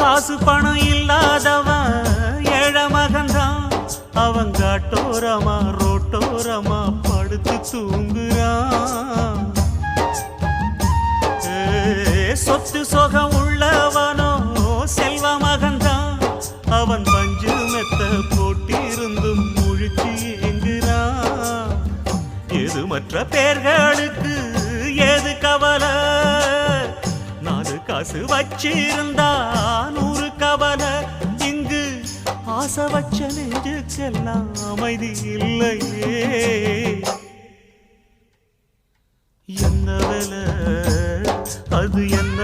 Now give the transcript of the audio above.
காசு பணம் இல்லாதவன் ஏழ மகன்தான். அவன் காட்டோரமா ரோட்டோரமா படுத்து தூங்குறான். சொத்து சொகம் உள்ளவனோ செல்வ மகன்தான். அவன் பஞ்சு மெத்த போட்டிருந்தும் முழிச்சு ஏங்குறான். எது மற்ற பேர்களுக்கு ஏது கவலை, 4 காசு வச்சிருந்தா 100 கவலை. இங்கு ஆசை வச்ச நெஞ்சுக்கெல்லாம் அமைதி இல்லையே. என்ன வேலை அது என்ன